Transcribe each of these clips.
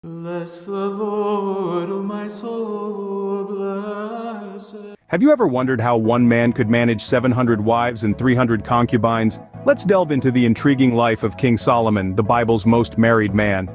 Bless the Lord, O my soul, bless it. Have you ever wondered how one man could manage 700 wives and 300 concubines? Let's delve into the intriguing life of King Solomon, the Bible's most married man.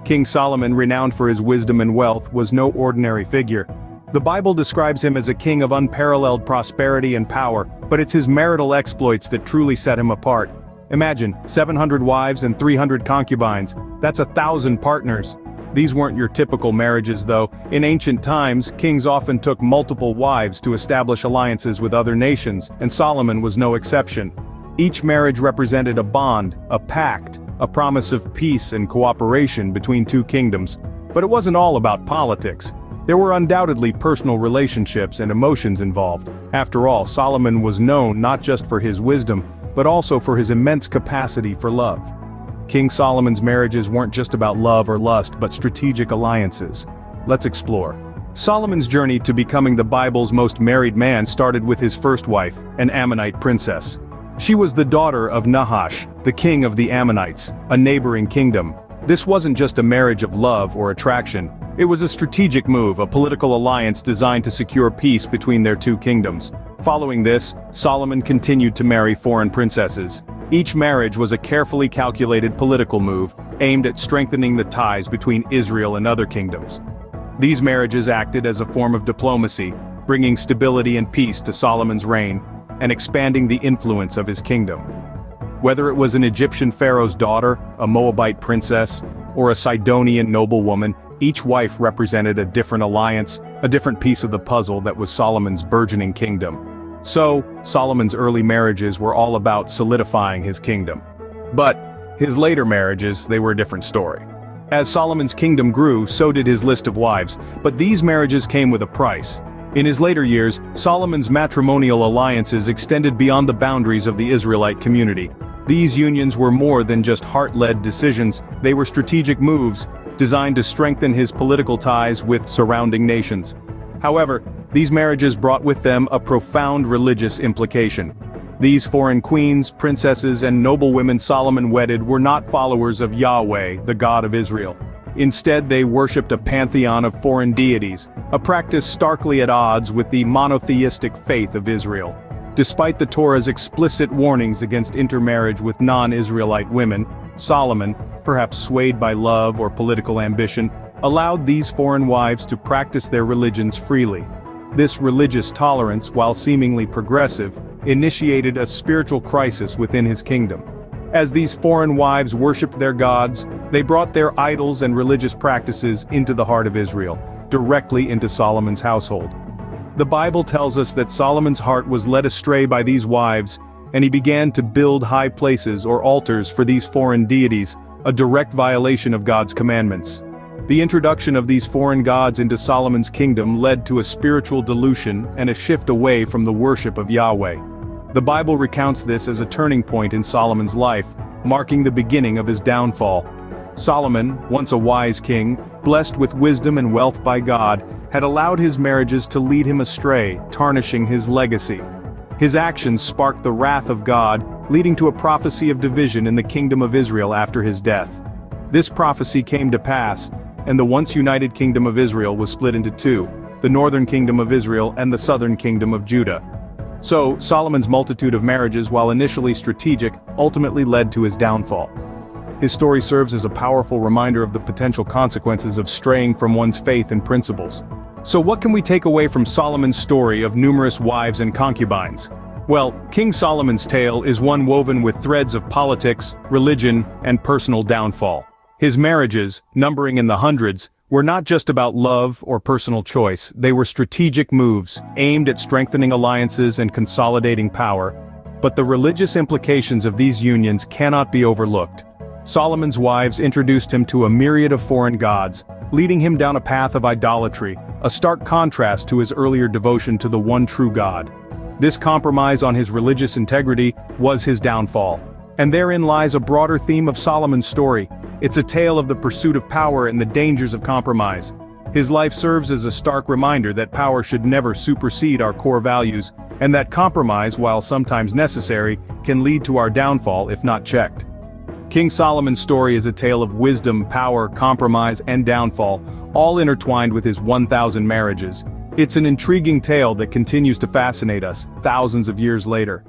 King Solomon, renowned for his wisdom and wealth, was no ordinary figure. The Bible describes him as a king of unparalleled prosperity and power, but it's his marital exploits that truly set him apart. Imagine, 700 wives and 300 concubines. That's 1,000 partners. These weren't your typical marriages though. In ancient times, kings often took multiple wives to establish alliances with other nations, and Solomon was no exception. Each marriage represented a bond, a pact, a promise of peace and cooperation between two kingdoms. But it wasn't all about politics. There were undoubtedly personal relationships and emotions involved. After all, Solomon was known not just for his wisdom, but also for his immense capacity for love. King Solomon's marriages weren't just about love or lust, but strategic alliances. Let's explore. Solomon's journey to becoming the Bible's most married man started with his first wife, an Ammonite princess. She was the daughter of Nahash, the king of the Ammonites, a neighboring kingdom. This wasn't just a marriage of love or attraction. It was a strategic move, a political alliance designed to secure peace between their two kingdoms. Following this, Solomon continued to marry foreign princesses. Each marriage was a carefully calculated political move, aimed at strengthening the ties between Israel and other kingdoms. These marriages acted as a form of diplomacy, bringing stability and peace to Solomon's reign, and expanding the influence of his kingdom. Whether it was an Egyptian pharaoh's daughter, a Moabite princess, or a Sidonian noblewoman, each wife represented a different alliance, a different piece of the puzzle that was Solomon's burgeoning kingdom. So, Solomon's early marriages were all about solidifying his kingdom. But his later marriages, they were a different story. As Solomon's kingdom grew, so did his list of wives, but these marriages came with a price. In his later years, Solomon's matrimonial alliances extended beyond the boundaries of the Israelite community. These unions were more than just heart-led decisions, they were strategic moves, designed to strengthen his political ties with surrounding nations. However, these marriages brought with them a profound religious implication. These foreign queens, princesses, and noblewomen Solomon wedded were not followers of Yahweh, the God of Israel. Instead, they worshipped a pantheon of foreign deities, a practice starkly at odds with the monotheistic faith of Israel. Despite the Torah's explicit warnings against intermarriage with non-Israelite women, Solomon, perhaps swayed by love or political ambition, allowed these foreign wives to practice their religions freely. This religious tolerance, while seemingly progressive, initiated a spiritual crisis within his kingdom. As these foreign wives worshipped their gods, they brought their idols and religious practices into the heart of Israel, directly into Solomon's household. The Bible tells us that Solomon's heart was led astray by these wives, and he began to build high places or altars for these foreign deities, a direct violation of God's commandments. The introduction of these foreign gods into Solomon's kingdom led to a spiritual dilution and a shift away from the worship of Yahweh. The Bible recounts this as a turning point in Solomon's life, marking the beginning of his downfall. Solomon, once a wise king, blessed with wisdom and wealth by God, had allowed his marriages to lead him astray, tarnishing his legacy. His actions sparked the wrath of God, leading to a prophecy of division in the kingdom of Israel after his death. This prophecy came to pass, and the once united kingdom of Israel was split into two, the northern kingdom of Israel and the southern kingdom of Judah. So, Solomon's multitude of marriages, while initially strategic, ultimately led to his downfall. His story serves as a powerful reminder of the potential consequences of straying from one's faith and principles. So what can we take away from Solomon's story of numerous wives and concubines? Well, King Solomon's tale is one woven with threads of politics, religion, and personal downfall. His marriages, numbering in the hundreds, were not just about love or personal choice, they were strategic moves, aimed at strengthening alliances and consolidating power. But the religious implications of these unions cannot be overlooked. Solomon's wives introduced him to a myriad of foreign gods, leading him down a path of idolatry, a stark contrast to his earlier devotion to the one true God. This compromise on his religious integrity was his downfall. And therein lies a broader theme of Solomon's story. It's a tale of the pursuit of power and the dangers of compromise. His life serves as a stark reminder that power should never supersede our core values, and that compromise, while sometimes necessary, can lead to our downfall if not checked. King Solomon's story is a tale of wisdom, power, compromise, and downfall, all intertwined with his 1,000 marriages. It's an intriguing tale that continues to fascinate us, thousands of years later.